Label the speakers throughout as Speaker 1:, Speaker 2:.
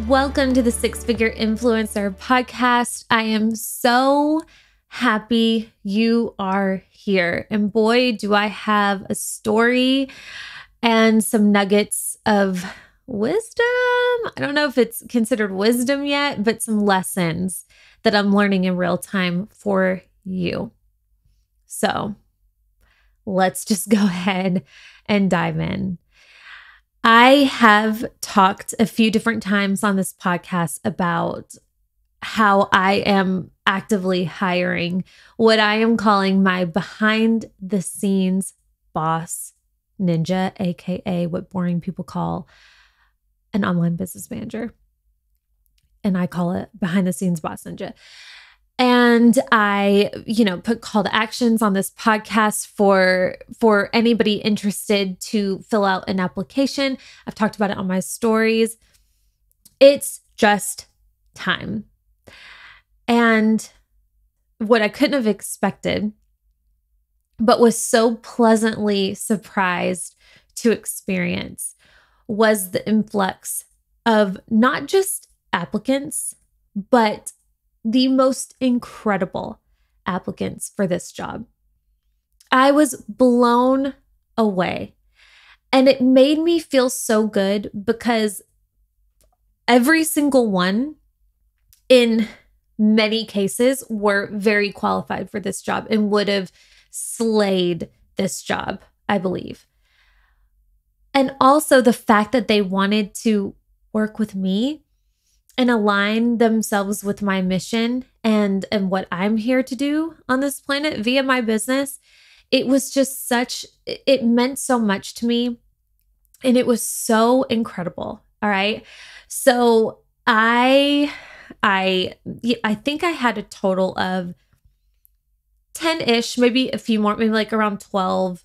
Speaker 1: Welcome to the Six Figure Influencer podcast. I am so happy you are here. And boy, do I have a story and some nuggets of wisdom. I don't know if it's considered wisdom yet, but some lessons that I'm learning in real time for you. So let's just go ahead and dive in. I have talked a few different times on this podcast about how I am actively hiring what I am calling my behind the scenes boss ninja, AKA what boring people call an online business manager. And I call it behind the scenes boss ninja. And I, put call to actions on this podcast for anybody interested to fill out an application. I've talked about it on my stories. It's just time. And what I couldn't have expected, but was so pleasantly surprised to experience, was the influx of not just applicants, but the most incredible applicants for this job. I was blown away, and it made me feel so good because every single one, in many cases, were very qualified for this job and would have slayed this job, I believe. And also the fact that they wanted to work with me and align themselves with my mission and what I'm here to do on this planet via my business. It was just it meant so much to me. And it was so incredible. All right. So I think I had a total of 10-ish, maybe a few more, maybe like around 12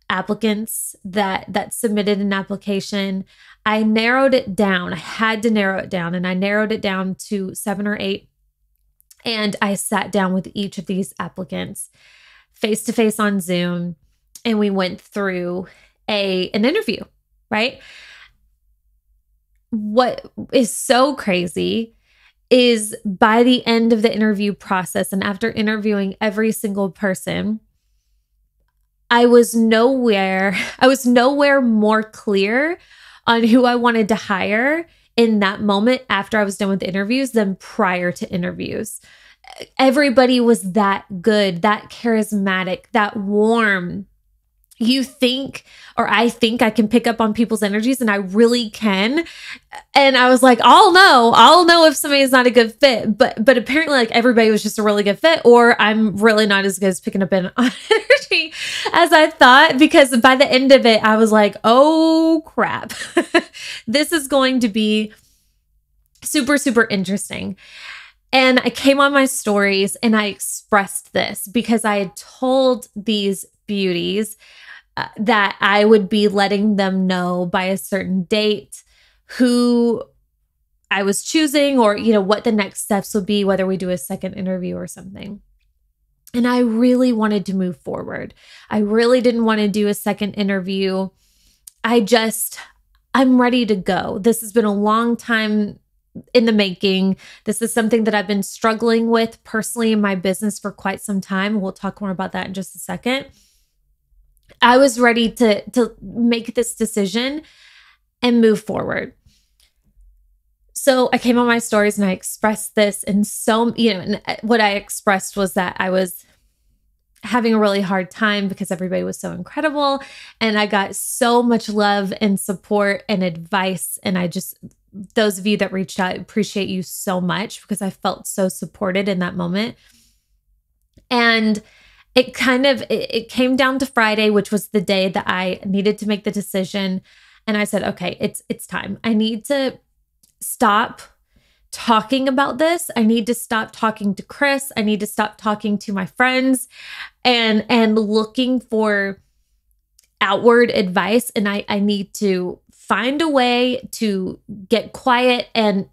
Speaker 1: applicants that submitted an application. I narrowed it down. I had to narrow it down, and I narrowed it down to 7 or 8. And I sat down with each of these applicants face to face on Zoom, and we went through an interview, right? What is so crazy is by the end of the interview process, and after interviewing every single person, I was nowhere more clear on who I wanted to hire in that moment after I was done with the interviews than prior to interviews. Everybody was that good, that charismatic, that warm. You think, or I think I can pick up on people's energies, and I really can. And I was like, I'll know if somebody is not a good fit. But apparently, like, everybody was just a really good fit, or I'm really not as good as picking up on energy as I thought, because by the end of it, I was like, oh crap, this is going to be super, super interesting. And I came on my stories and I expressed this because I had told these beauties that I would be letting them know by a certain date who I was choosing, or, what the next steps would be, whether we do a second interview or something. And I really wanted to move forward. I really didn't want to do a second interview. I'm ready to go. This has been a long time in the making. This is something that I've been struggling with personally in my business for quite some time. We'll talk more about that in just a second. I was ready to make this decision and move forward. So I came on my stories and I expressed this, and and what I expressed was that I was having a really hard time because everybody was so incredible, and I got so much love and support and advice. And those of you that reached out, I appreciate you so much, because I felt so supported in that moment. And it came down to Friday, which was the day that I needed to make the decision. And I said, okay, it's time. I need to stop talking about this. I need to stop talking to Chris. I need to stop talking to my friends and looking for outward advice. And I need to find a way to get quiet and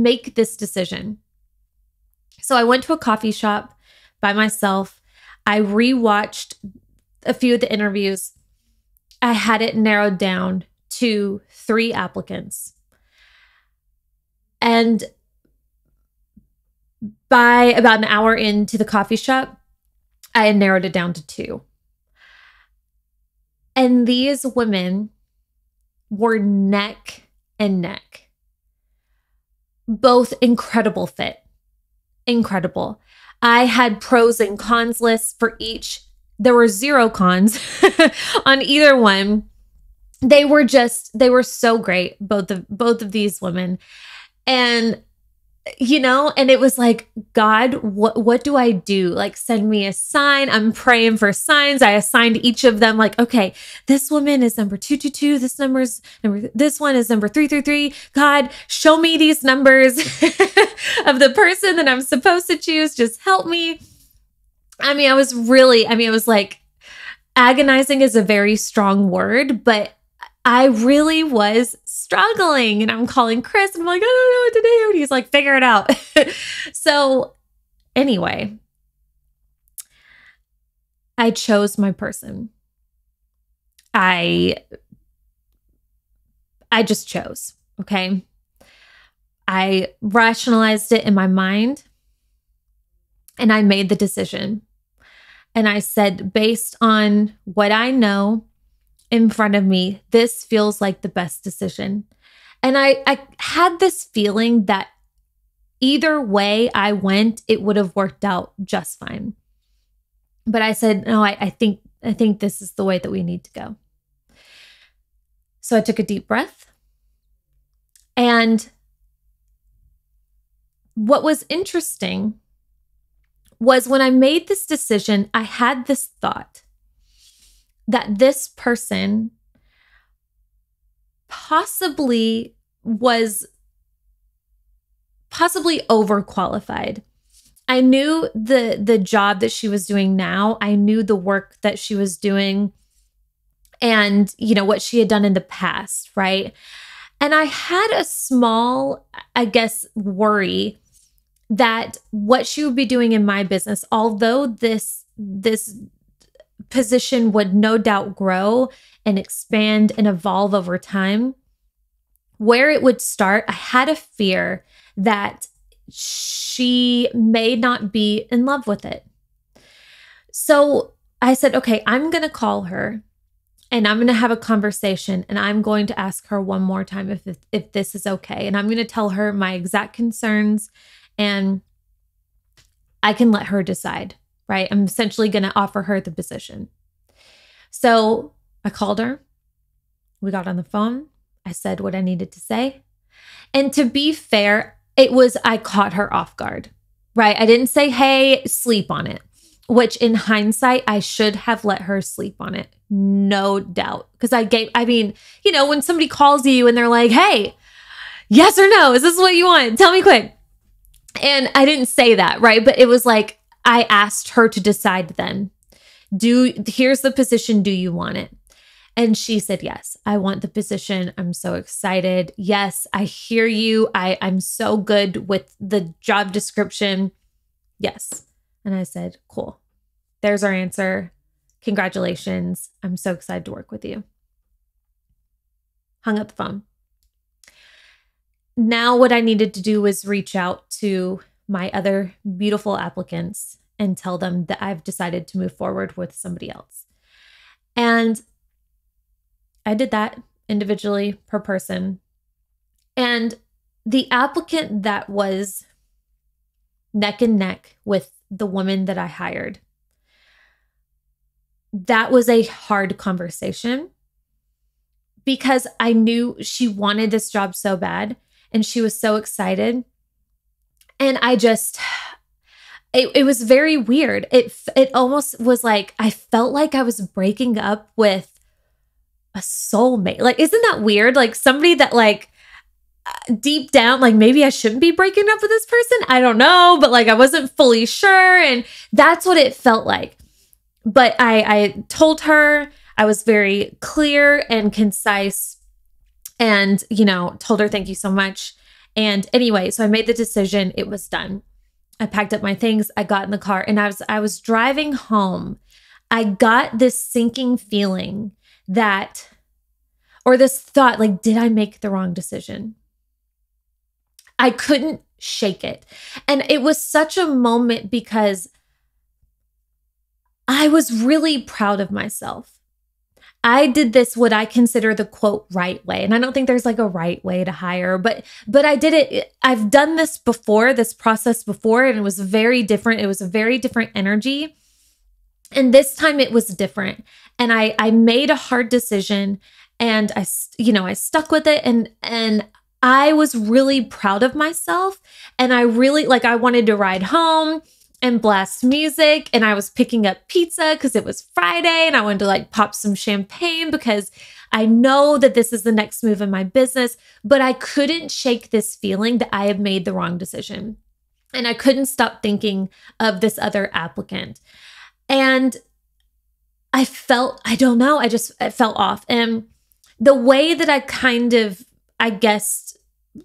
Speaker 1: make this decision. So I went to a coffee shop by myself. I rewatched a few of the interviews. I had it narrowed down to 3 applicants. And by about an hour into the coffee shop, I had narrowed it down to 2. And these women were neck and neck. Both incredible fit. Incredible. I had pros and cons lists for each. There were 0 cons on either one. They were so great, both of these women. And and it was like, God, what do I do? Like, send me a sign. I'm praying for signs. I assigned each of them like, okay, this woman is number 222. This one is number 333. God, show me these numbers of the person that I'm supposed to choose. Just help me. I was like, agonizing is a very strong word, but I really was struggling, and I'm calling Chris and I'm like, I don't know what to do. And he's like, figure it out. So anyway, I chose my person. I just chose. Okay. I rationalized it in my mind and I made the decision. And I said, based on what I know in front of me, this feels like the best decision. And I had this feeling that either way I went, it would have worked out just fine. But I said, no, I think this is the way that we need to go. So I took a deep breath. And what was interesting was when I made this decision, I had this thought that this person possibly was overqualified. I knew the job that she was doing now. I knew the work that she was doing and, what she had done in the past, right? And I had a small, I guess, worry that what she would be doing in my business, although this position would no doubt grow and expand and evolve over time, where it would start, I had a fear that she may not be in love with it. So I said, okay, I'm going to call her and I'm going to have a conversation and I'm going to ask her one more time if this is okay. And I'm going to tell her my exact concerns and I can let her decide, right? I'm essentially going to offer her the position. So I called her. We got on the phone. I said what I needed to say. And to be fair, I caught her off guard, right? I didn't say, hey, sleep on it, which in hindsight, I should have let her sleep on it. No doubt. Because when somebody calls you and they're like, hey, yes or no, is this what you want? Tell me quick. And I didn't say that, right? But it was like, I asked her to decide then. Here's the position. Do you want it? And she said, yes, I want the position. I'm so excited. Yes, I hear you. I'm so good with the job description. Yes. And I said, cool. There's our answer. Congratulations. I'm so excited to work with you. Hung up the phone. Now what I needed to do was reach out to my other beautiful applicants and tell them that I've decided to move forward with somebody else. And I did that individually per person. And the applicant that was neck and neck with the woman that I hired, that was a hard conversation because I knew she wanted this job so bad and she was so excited. And it was very weird. It almost was like, I felt like I was breaking up with a soulmate. Like, isn't that weird? Like somebody that like deep down, like maybe I shouldn't be breaking up with this person. I don't know, but like I wasn't fully sure. And that's what it felt like. But I told her, I was very clear and concise and, told her, thank you so much. And anyway, so I made the decision. It was done. I packed up my things. I got in the car and I was driving home. I got this sinking feeling or this thought, like, did I make the wrong decision? I couldn't shake it. And it was such a moment because I was really proud of myself. I did this, what I consider the quote right way. And I don't think there's like a right way to hire, but I did it. I've done this before, this process before, and it was very different. It was a very different energy. And this time it was different. And I made a hard decision and I stuck with it and I was really proud of myself. And I really I wanted to ride home and blast music. And I was picking up pizza because it was Friday and I wanted to pop some champagne because I know that this is the next move in my business, but I couldn't shake this feeling that I had made the wrong decision. And I couldn't stop thinking of this other applicant. And I felt, I felt off. And the way that I kind of, I guess,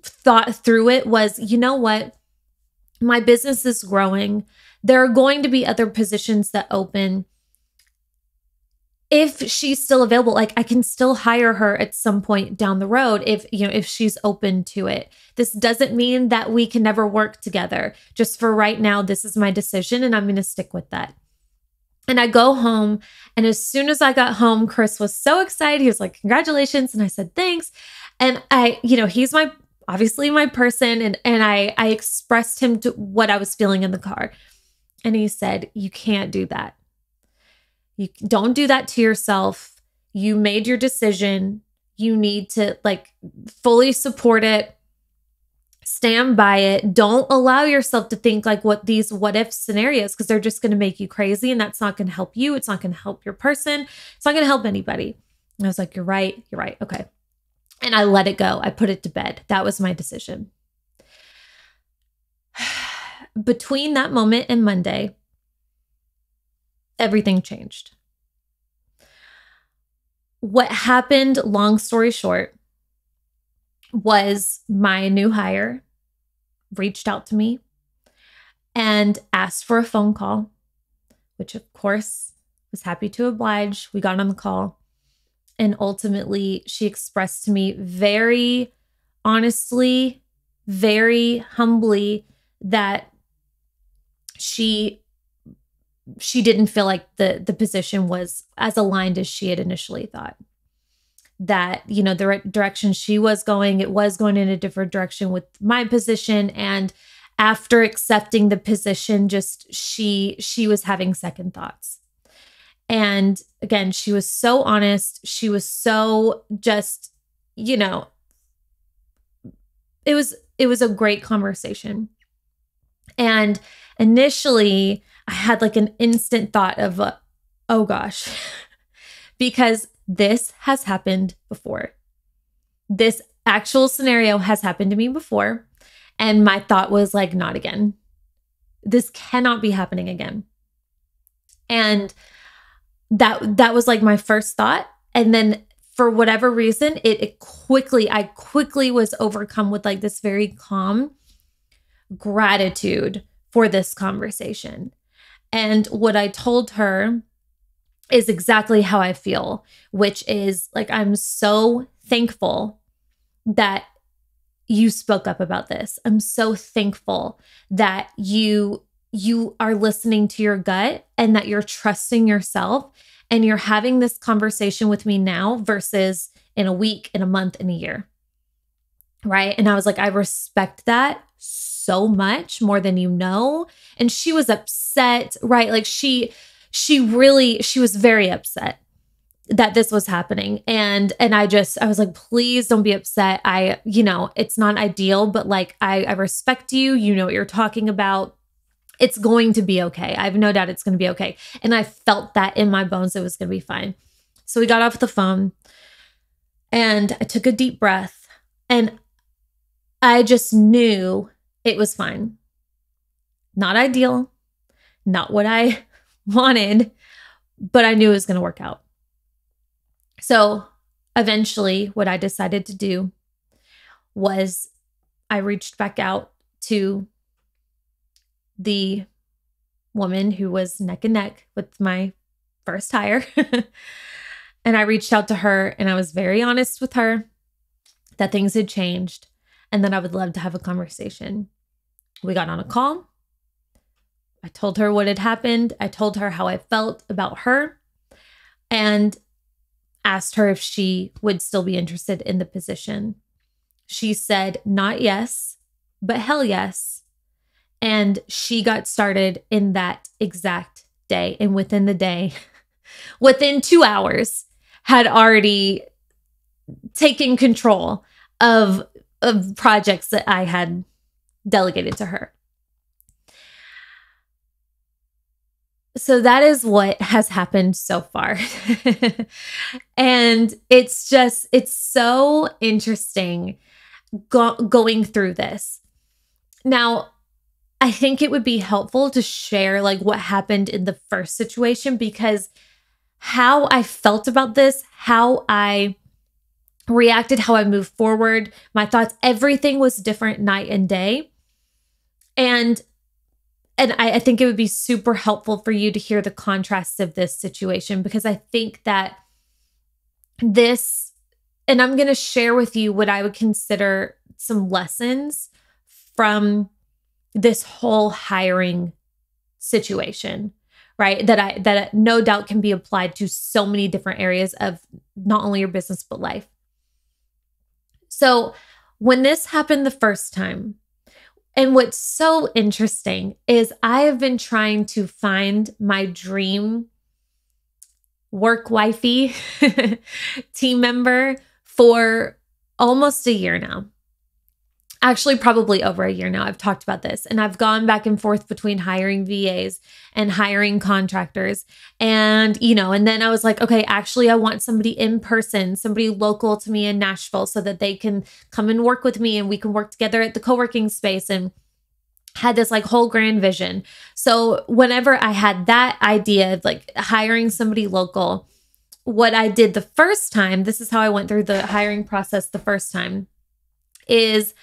Speaker 1: thought through it was, you know what? My business is growing. There are going to be other positions that open. If she's still available, I can still hire her at some point down the road if she's open to it. This doesn't mean that we can never work together. Just for right now, this is my decision and I'm going to stick with that. And I go home, and as soon as I got home, Chris was so excited. He was like, "Congratulations." And I said, "Thanks." And he's obviously my person. And I expressed him to what I was feeling in the car. And he said, "You can't do that. You don't do that to yourself. You made your decision. You need to fully support it. Stand by it. Don't allow yourself to think what if scenarios, because they're just going to make you crazy. And that's not going to help you. It's not going to help your person. It's not going to help anybody." And I was like, You're right. Okay. And I let it go. I put it to bed. That was my decision. Between that moment and Monday, everything changed. What happened, long story short, was my new hire reached out to me and asked for a phone call, which of course was happy to oblige. We got on the call, and ultimately she expressed to me very honestly, very humbly that she didn't feel like the position was as aligned as she had initially thought. That, the direction she was going, it was going in a different direction with my position. And after accepting the position, just she was having second thoughts. And again, she was so honest. She was so just, it was a great conversation. And initially I had an instant thought of, oh gosh, because this has happened before. This actual scenario has happened to me before. And my thought was not again. This cannot be happening again. And that was my first thought. And then for whatever reason, I quickly was overcome with this very calm gratitude for this conversation. And what I told her is exactly how I feel, which is I'm so thankful that you spoke up about this. I'm so thankful that you are listening to your gut and that you're trusting yourself and you're having this conversation with me now versus in a week, in a month, in a year. Right. And I was I respect that so much more than you know. And she was upset, right? She was very upset that this was happening. And I was please don't be upset. It's not ideal, but I respect you. You know what you're talking about. It's going to be okay. I have no doubt it's going to be okay. And I felt that in my bones, it was going to be fine. So we got off the phone and I took a deep breath and I just knew it was fine. Not ideal, not what I wanted, but I knew it was going to work out. So eventually what I decided to do was I reached back out to the woman who was neck and neck with my first hire. And I reached out to her and I was very honest with her that things had changed and then I would love to have a conversation. We got on a call. I told her what had happened. I told her how I felt about her and asked her if she would still be interested in the position. She said, not yes, but hell yes. And she got started in that exact day. And within the day, within 2 hours, had already taken control of projects that I had delegated to her. So that is what has happened so far. And it's so interesting going through this. Now, I think it would be helpful to share like what happened in the first situation, because how I felt about this, how I reacted, how I moved forward, my thoughts, everything was different night and day. And I think it would be super helpful for you to hear the contrasts of this situation, because I think that this, and I'm going to share with you what I would consider some lessons from this whole hiring situation, right? That no doubt can be applied to so many different areas of not only your business, but life. So when this happened the first time, and what's so interesting is I have been trying to find my dream work wifey team member for almost a year now. Actually, probably over a year now. I've talked about this, and I've gone back and forth between hiring VAs and hiring contractors. And, and then I was like, okay, actually, I want somebody in person, somebody local to me in Nashville, so that they can come and work with me and we can work together at the co-working space, and had this like whole grand vision. So whenever I had that idea of like hiring somebody local, what I did the first time, this is how I went through the hiring process the first time, is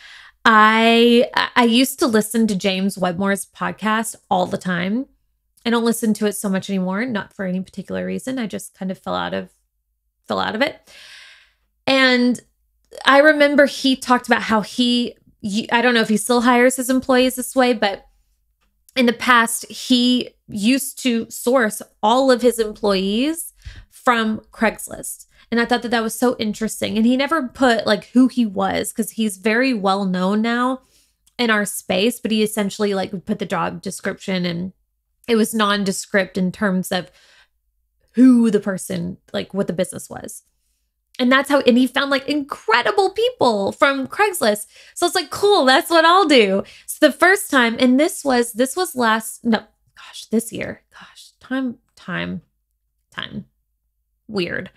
Speaker 1: I used to listen to James Wedmore's podcast all the time. I don't listen to it so much anymore, not for any particular reason. I just kind of fell out of it. And I remember he talked about how I don't know if he still hires his employees this way, but in the past, he used to source all of his employees from Craigslist. And I thought that was so interesting. And he never put like who he was, because he's very well known now in our space, but he essentially like put the job description, and it was nondescript in terms of who the person, like what the business was. And that's how, and he found like incredible people from Craigslist. So it's like, cool, that's what I'll do. So the first time, and this was this year. Gosh, time. Weird.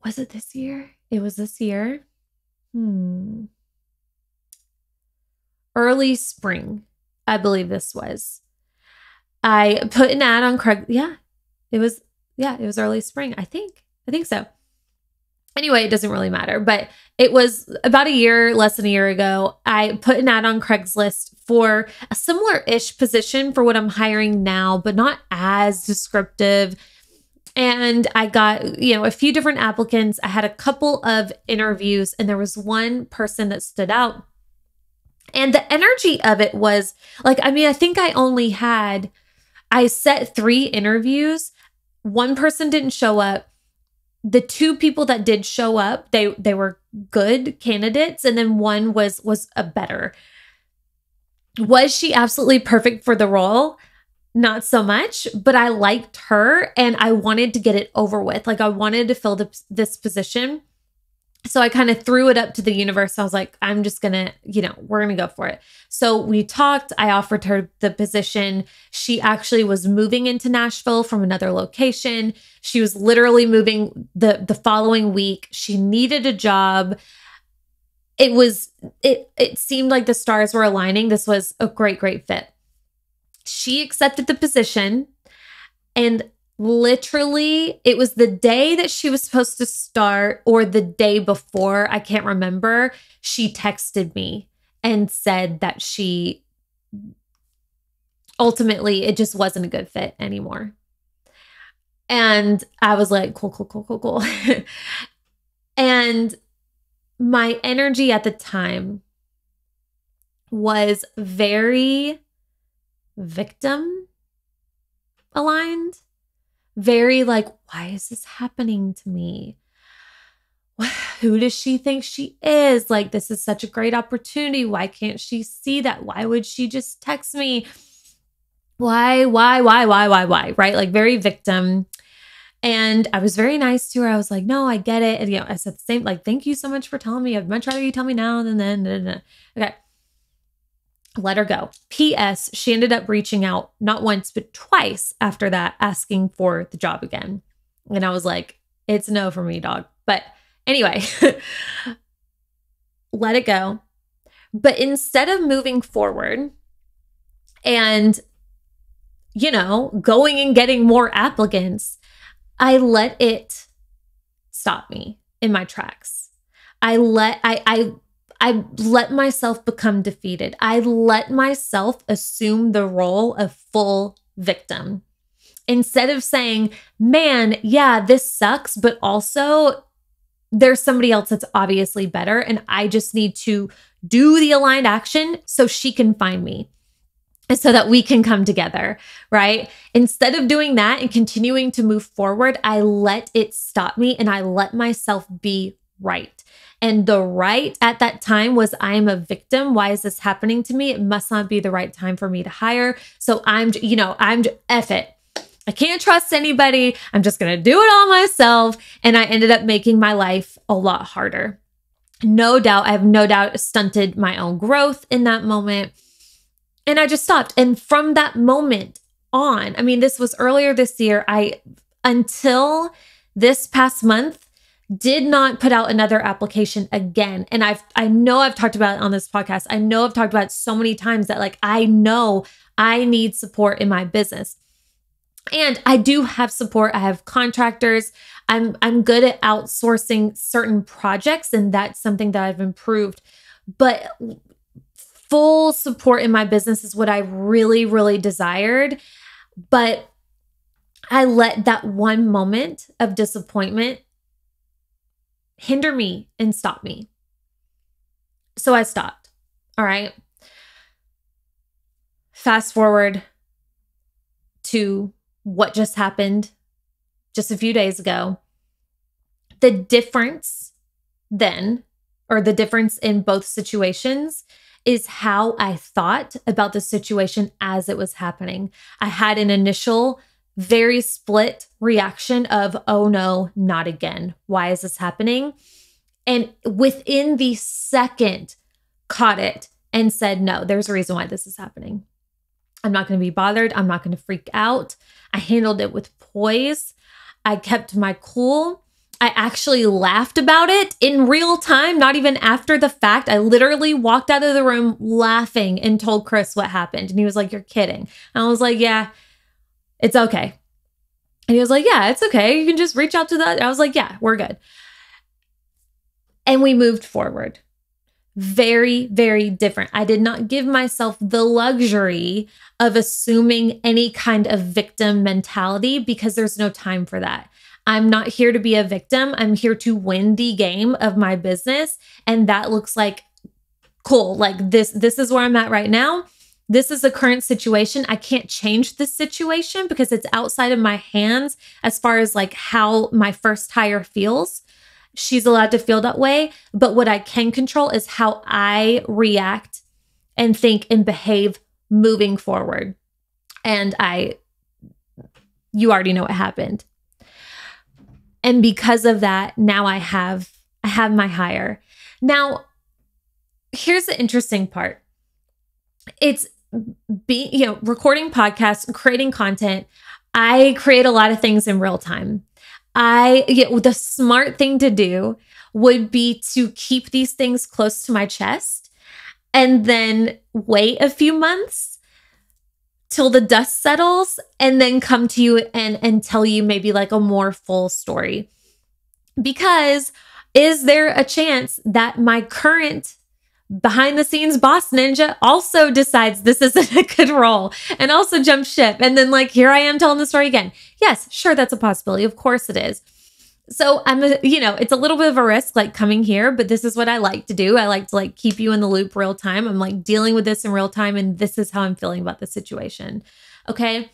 Speaker 1: Was it this year? It was this year. Early spring, I believe this was. I put an ad on Craigslist. Yeah, it was early spring. I think so. Anyway, it doesn't really matter, but it was about less than a year ago. I put an ad on Craigslist for a similar-ish position for what I'm hiring now, but not as descriptive. And I got, a few different applicants. I had a couple of interviews, and there was one person that stood out. And the energy of it was like, I think I set 3 interviews. One person didn't show up. The 2 people that did show up, they were good candidates. And then one was a better. Was she absolutely perfect for the role? Not so much, but I liked her and I wanted to get it over with. Like I wanted to fill this position. So I kind of threw it up to the universe. I was like, I'm just going to, we're going to go for it. So we talked. I offered her the position. She actually was moving into Nashville from another location. She was literally moving the following week. She needed a job. It seemed like the stars were aligning. This was a great fit. She accepted the position, and literally, it was the day that she was supposed to start or the day before, I can't remember, she texted me and said that she ultimately, it just wasn't a good fit anymore. And I was like, cool. And my energy at the time was very victim aligned, very like, why is this happening to me? Who does she think she is? Like, this is such a great opportunity. Why can't she see that? Why would she just text me? Why? Right? Like very victim. And I was very nice to her. I was like, no, I get it. And, I said the same, like, thank you so much for telling me. I'd much rather you tell me now than then. Okay. Let her go. P.S. She ended up reaching out not once, but twice after that, asking for the job again. And I was like, it's no for me, dog. But anyway, let it go. But instead of moving forward and, going and getting more applicants, I let it stop me in my tracks. I let myself become defeated. I let myself assume the role of full victim. Instead of saying, man, yeah, this sucks, but also there's somebody else that's obviously better, and I just need to do the aligned action so she can find me and so that we can come together, right? Instead of doing that and continuing to move forward, I let it stop me and I let myself be right. And the right at that time was, I am a victim. Why is this happening to me? It must not be the right time for me to hire. So F it. I can't trust anybody. I'm just going to do it all myself. And I ended up making my life a lot harder. No doubt, I have no doubt stunted my own growth in that moment. And I just stopped. And from that moment on, this was earlier this year, until this past month, did not put out another application again. And I know I've talked about it on this podcast. I know I've talked about it so many times that I know I need support in my business. And I do have support. I have contractors. I'm good at outsourcing certain projects, and that's something that I've improved. But full support in my business is what I really, really desired. But I let that one moment of disappointment hinder me and stop me. So I stopped. All right. Fast forward to what just happened just a few days ago. The difference then, or the difference in both situations, is how I thought about the situation as it was happening. I had an initial very split reaction of, oh no, not again. Why is this happening? And within the second, caught it and said, no, there's a reason why this is happening. I'm not going to be bothered. I'm not going to freak out. I handled it with poise. I kept my cool. I actually laughed about it in real time, not even after the fact. I literally walked out of the room laughing and told Chris what happened. And he was like, you're kidding. And I was like, yeah, it's okay. And he was like, yeah, it's okay. You can just reach out to that. I was like, yeah, we're good. And we moved forward. Very, very different. I did not give myself the luxury of assuming any kind of victim mentality, because there's no time for that. I'm not here to be a victim. I'm here to win the game of my business. And that looks like, cool, like this is where I'm at right now. This is the current situation. I can't change this situation because it's outside of my hands as far as like how my first hire feels. She's allowed to feel that way. But what I can control is how I react and think and behave moving forward. And you already know what happened. And because of that, now I have my hire. Now, here's the interesting part. It's recording podcasts, creating content. I create a lot of things in real time. The smart thing to do would be to keep these things close to my chest and then wait a few months till the dust settles and then come to you and tell you maybe like a more full story. Because is there a chance that my current behind the scenes boss ninja also decides this isn't a good role and also jump ship? And then like, here I am telling the story again. Yes, sure. That's a possibility. Of course it is. So it's a little bit of a risk like coming here, but this is what I like to do. I like to like keep you in the loop real time. I'm like dealing with this in real time, and this is how I'm feeling about the situation. Okay.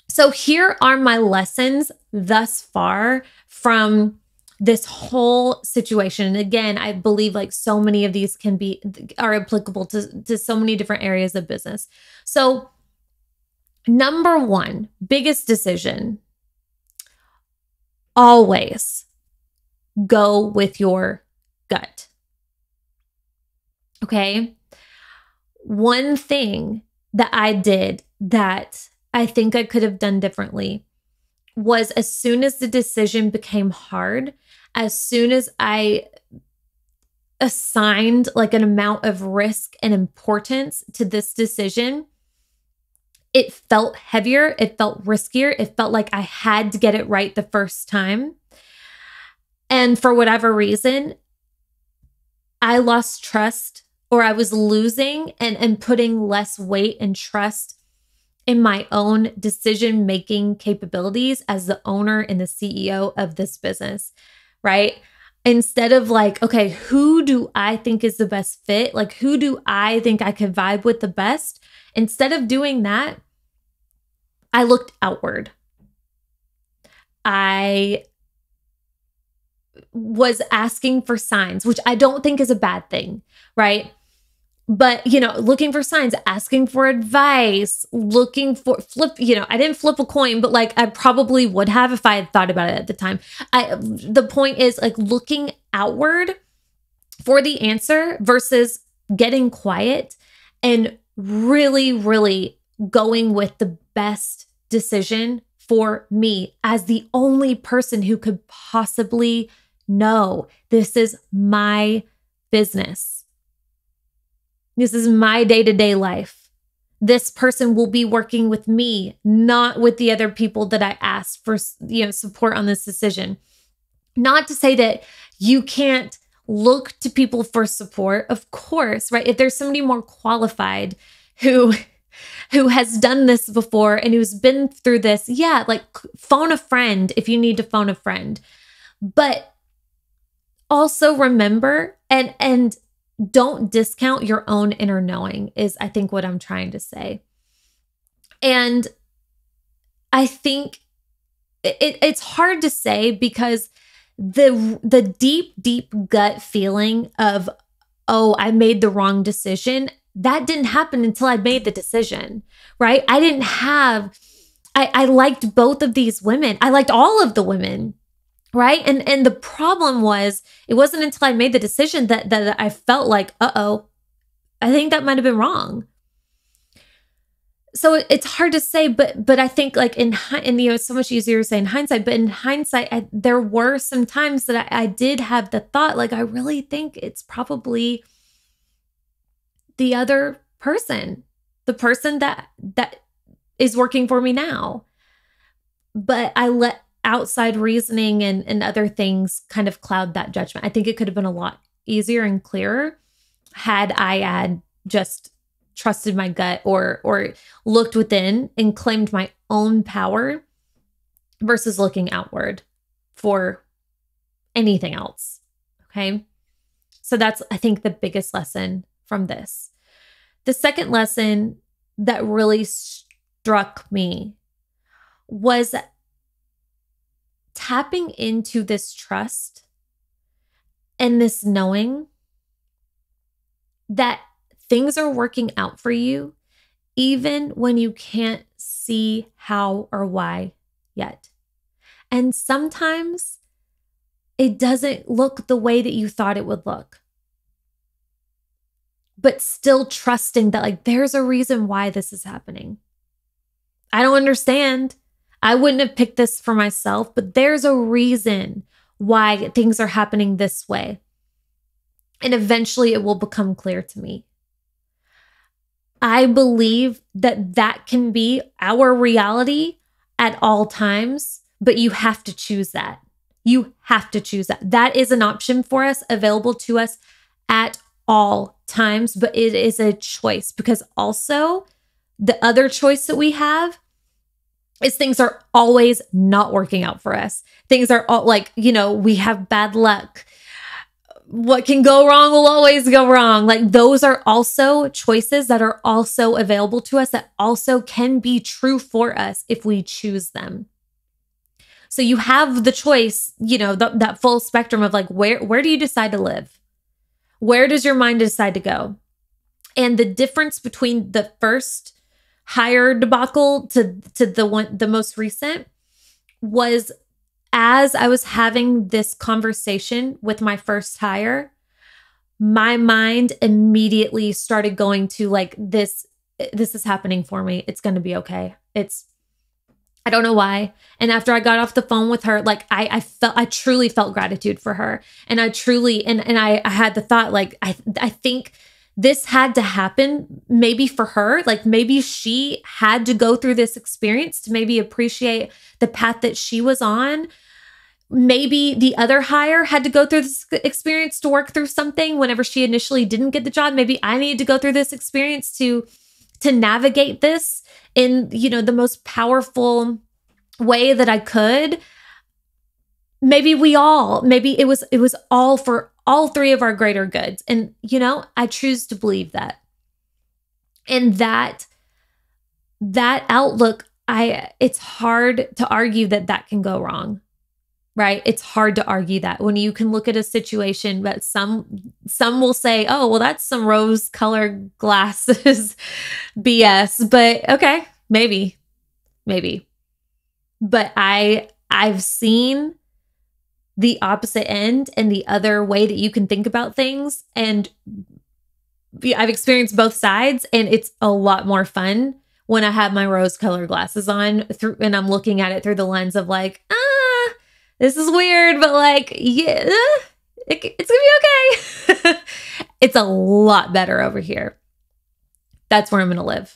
Speaker 1: So here are my lessons thus far from this whole situation. And again, I believe like so many of these are applicable to so many different areas of business. So number one, biggest decision, always go with your gut. Okay. One thing that I did that I think I could have done differently was as soon as the decision became hard, as soon as I assigned like an amount of risk and importance to this decision, it felt heavier. It felt riskier. It felt like I had to get it right the first time. And for whatever reason, I lost trust, or I was losing and putting less weight and trust in my own decision-making capabilities as the owner and the CEO of this business, right? Instead of like, okay, who do I think is the best fit? Like, who do I think I could vibe with the best? Instead of doing that, I looked outward. I was asking for signs, which I don't think is a bad thing, right? But, looking for signs, asking for advice, looking for I didn't flip a coin, but like I probably would have if I had thought about it at the time. The point is like looking outward for the answer versus getting quiet and really, really going with the best decision for me as the only person who could possibly know. This is my business. This is my day-to-day life. This person will be working with me, not with the other people that I asked for, support on this decision. Not to say that you can't look to people for support, of course, right? If there's somebody more qualified who has done this before and who's been through this, yeah, like phone a friend if you need to phone a friend. But also remember and don't discount your own inner knowing is, I think, what I'm trying to say. And I think it's hard to say because the deep, deep gut feeling of, oh, I made the wrong decision, that didn't happen until I made the decision, right? I liked both of these women. I liked all of the women. Right. And the problem was, it wasn't until I made the decision that I felt like, I think that might have been wrong. So it's hard to say, but I think like it's so much easier to say in hindsight, but in hindsight, there were some times that I did have the thought, like, I really think it's probably the other person, the person that is working for me now. But I let outside reasoning and other things kind of cloud that judgment. I think it could have been a lot easier and clearer had I had just trusted my gut or looked within and claimed my own power versus looking outward for anything else. Okay. So that's, I think, the biggest lesson from this. The second lesson that really struck me was tapping into this trust and this knowing that things are working out for you, even when you can't see how or why yet. And sometimes it doesn't look the way that you thought it would look, but still trusting that like there's a reason why this is happening. I don't understand. I wouldn't have picked this for myself, but there's a reason why things are happening this way. And eventually it will become clear to me. I believe that can be our reality at all times, but you have to choose that. You have to choose that. That is an option for us, available to us at all times, but it is a choice, because also the other choice that we have is things are always not working out for us. Things are all like, we have bad luck. What can go wrong will always go wrong. Like those are also choices that are also available to us that also can be true for us if we choose them. So you have the choice, that full spectrum of like, where do you decide to live? Where does your mind decide to go? And the difference between the first hire debacle to the most recent was, as I was having this conversation with my first hire, my mind immediately started going to like, this is happening for me. It's going to be okay. I don't know why. And after I got off the phone with her, like I truly felt gratitude for her. And I truly, and I had the thought, like, I think this had to happen maybe for her. Like maybe she had to go through this experience to maybe appreciate the path that she was on. Maybe the other hire had to go through this experience to work through something whenever she initially didn't get the job. Maybe I needed to go through this experience to navigate this in, the most powerful way that I could. Maybe it was all for all three of our greater goods. And, I choose to believe that. And that outlook, it's hard to argue that can go wrong, right? It's hard to argue that when you can look at a situation, but some will say, oh, well, that's some rose colored glasses BS, but okay, maybe. But I've seen the opposite end and the other way that you can think about things. And I've experienced both sides, and it's a lot more fun when I have my rose colored glasses on and I'm looking at it through the lens of like, this is weird, but like, yeah, it's gonna be okay. It's a lot better over here. That's where I'm gonna live.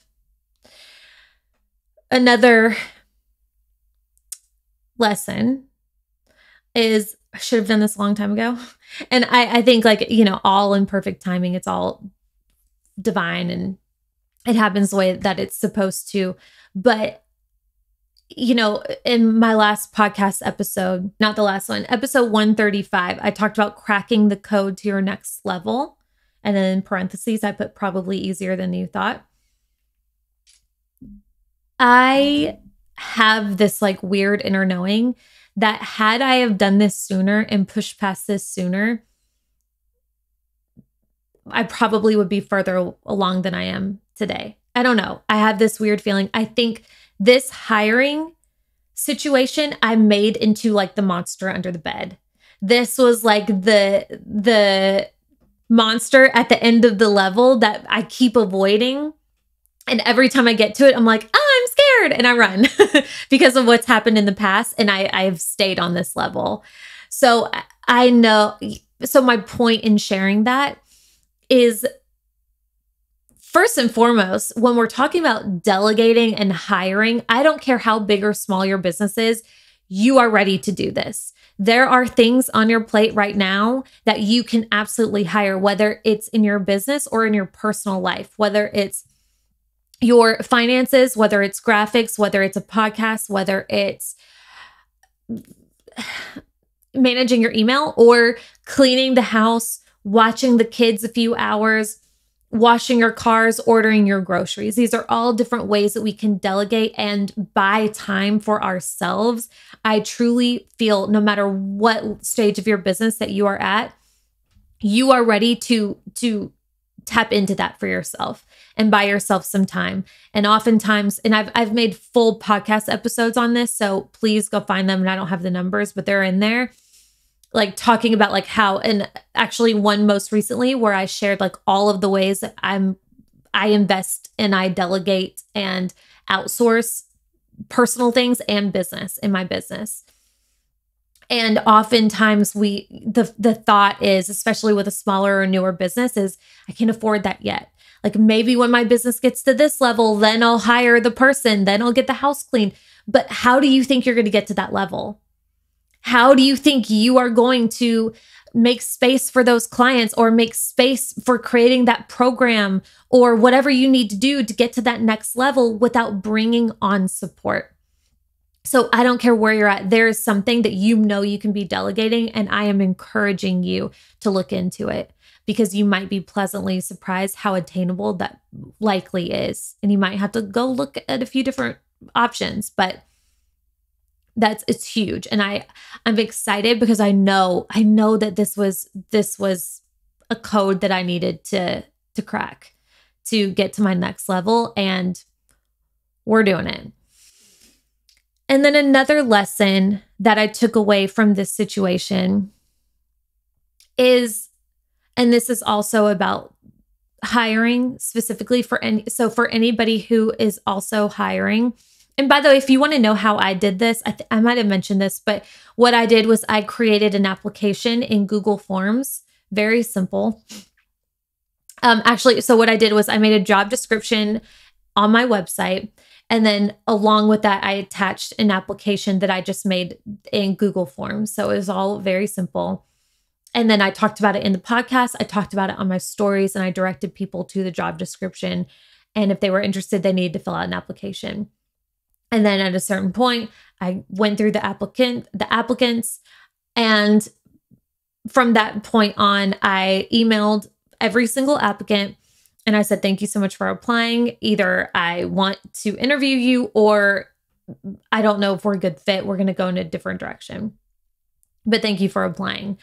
Speaker 1: Another lesson is, I should have done this a long time ago. And I think like, all in perfect timing, it's all divine and it happens the way that it's supposed to. But, in my last podcast episode, not the last one, episode 135, I talked about cracking the code to your next level. And then in parentheses, I put probably easier than you thought. I have this like weird inner knowing that had I have done this sooner and pushed past this sooner, I probably would be further along than I am today. I don't know. I have this weird feeling. I think this hiring situation I made into like the monster under the bed. This was like the monster at the end of the level that I keep avoiding. And every time I get to it, I'm like, oh, I'm scared. And I run because of what's happened in the past. And I've stayed on this level. So I know. So my point in sharing that is, first and foremost, when we're talking about delegating and hiring, I don't care how big or small your business is, you are ready to do this. There are things on your plate right now that you can absolutely hire, whether it's in your business or in your personal life, whether it's your finances, whether it's graphics, whether it's a podcast, whether it's managing your email or cleaning the house, watching the kids a few hours, washing your cars, ordering your groceries. These are all different ways that we can delegate and buy time for ourselves. I truly feel no matter what stage of your business that you are at, you are ready to tap into that for yourself and buy yourself some time. And oftentimes, and I've made full podcast episodes on this, so please go find them. And I don't have the numbers, but they're in there. Like talking about like how, and actually one most recently where I shared like all of the ways that I invest and I delegate and outsource personal things and business in my business. And oftentimes the thought is, especially with a smaller or newer business, is I can't afford that yet. Like maybe when my business gets to this level, then I'll hire the person, then I'll get the house cleaned. But how do you think you're going to get to that level? How do you think you are going to make space for those clients or make space for creating that program or whatever you need to do to get to that next level without bringing on support? So I don't care where you're at. There is something that you know you can be delegating, and I am encouraging you to look into it because you might be pleasantly surprised how attainable that likely is. And you might have to go look at a few different options, but it's huge. And I'm excited because I know that this was a code that I needed to crack to get to my next level, and we're doing it. And then another lesson that I took away from this situation is, and this is also about hiring specifically for anybody who is also hiring. And by the way, if you want to know how I did this, I might have mentioned this, but what I did was I created an application in Google Forms. Very simple. So what I did was I made a job description on my website. And then along with that, I attached an application that I just made in Google Forms. So it was all very simple. And then I talked about it in the podcast. I talked about it on my stories, and I directed people to the job description. And if they were interested, they needed to fill out an application. And then at a certain point, I went through the applicants. And from that point on, I emailed every single applicant. And I said, thank you so much for applying. Either I want to interview you, or I don't know if we're a good fit. We're going to go in a different direction. But thank you for applying.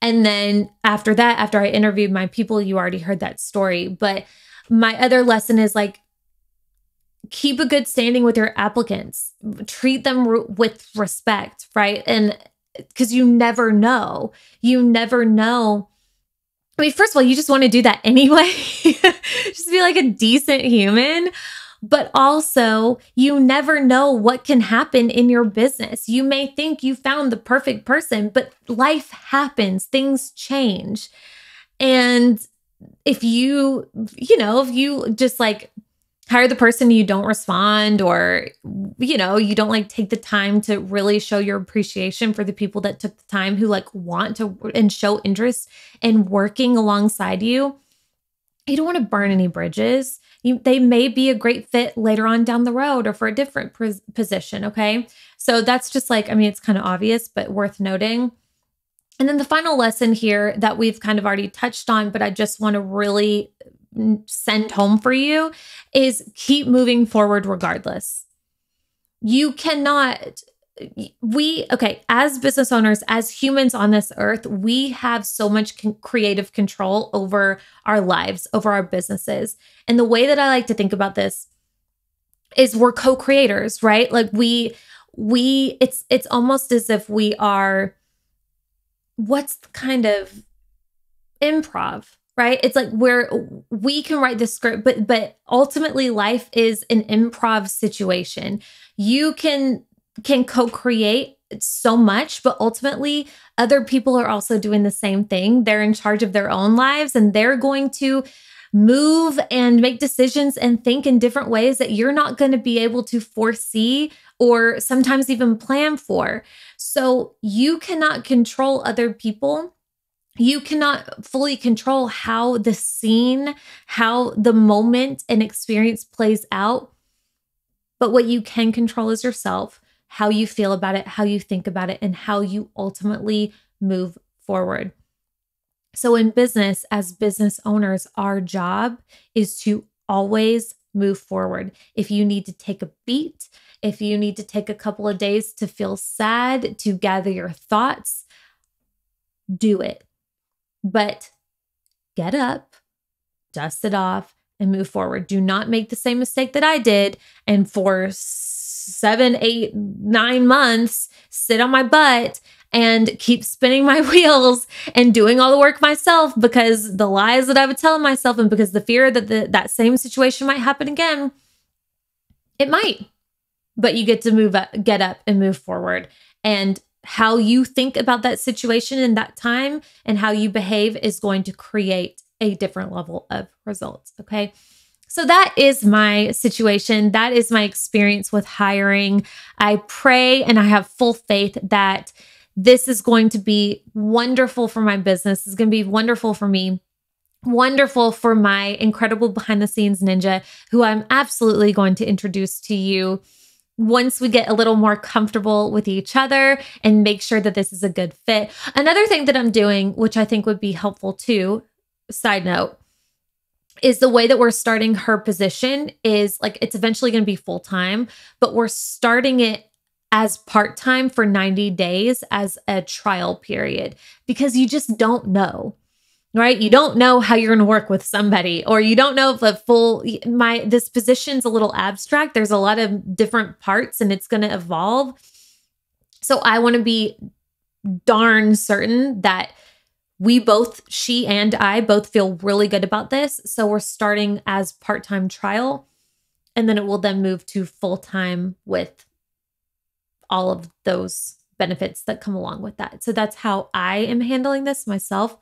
Speaker 1: And then after that, after I interviewed my people, you already heard that story. But my other lesson is like, keep a good standing with your applicants. Treat them with respect, right? And because you never know. I mean, first of all, you just want to do that anyway. Just be like a decent human. But also, you never know what can happen in your business. You may think you found the perfect person, but life happens, things change. And if you just like hire the person, you don't respond, or, you don't like take the time to really show your appreciation for the people that took the time, who like want to and show interest in working alongside you. You don't want to burn any bridges. They may be a great fit later on down the road or for a different position. Okay. So that's just like, I mean, it's kind of obvious, but worth noting. And then the final lesson here that we've kind of already touched on, but I just want to really send home for you, is keep moving forward regardless. You cannot, as business owners, as humans on this earth, we have so much creative control over our lives, over our businesses. And the way that I like to think about this is we're co-creators, right? Like it's almost as if we are, what's kind of improv, right? It's like we can write the script, but ultimately life is an improv situation. You can co-create so much, but ultimately other people are also doing the same thing. They're in charge of their own lives, and they're going to move and make decisions and think in different ways that you're not going to be able to foresee or sometimes even plan for. So you cannot control other people. You cannot fully control how the scene, how the moment and experience plays out. But what you can control is yourself, how you feel about it, how you think about it, and how you ultimately move forward. So in business, as business owners, our job is to always move forward. If you need to take a beat, if you need to take a couple of days to feel sad, to gather your thoughts, do it. But get up, dust it off, and move forward. Do not make the same mistake that I did, and for 7, 8, 9 months, sit on my butt and keep spinning my wheels and doing all the work myself, because the lies that I would tell myself, and because the fear that that same situation might happen again. It might, but you get to get up and move forward. And how you think about that situation in that time and how you behave is going to create a different level of results. Okay. So that is my situation. That is my experience with hiring. I pray and I have full faith that this is going to be wonderful for my business. It's going to be wonderful for me, wonderful for my incredible behind the scenes ninja, who I'm absolutely going to introduce to you once we get a little more comfortable with each other and make sure that this is a good fit. Another thing that I'm doing, which I think would be helpful too, side note, is the way that we're starting her position is like, it's eventually going to be full-time, but we're starting it as part-time for 90 days as a trial period, because you just don't know. Right? You don't know how you're going to work with somebody, or you don't know if this position's a little abstract. There's a lot of different parts and it's going to evolve. So I want to be darn certain that she and I both feel really good about this. So we're starting as part-time trial, and then it will then move to full-time with all of those benefits that come along with that. So that's how I am handling this myself.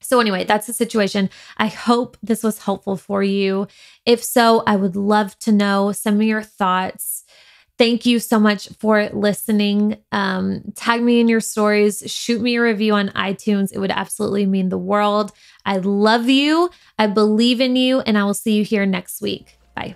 Speaker 1: So anyway, that's the situation. I hope this was helpful for you. If so, I would love to know. Send me your thoughts. Thank you so much for listening. Tag me in your stories. Shoot me a review on iTunes. It would absolutely mean the world. I love you. I believe in you, and I will see you here next week. Bye.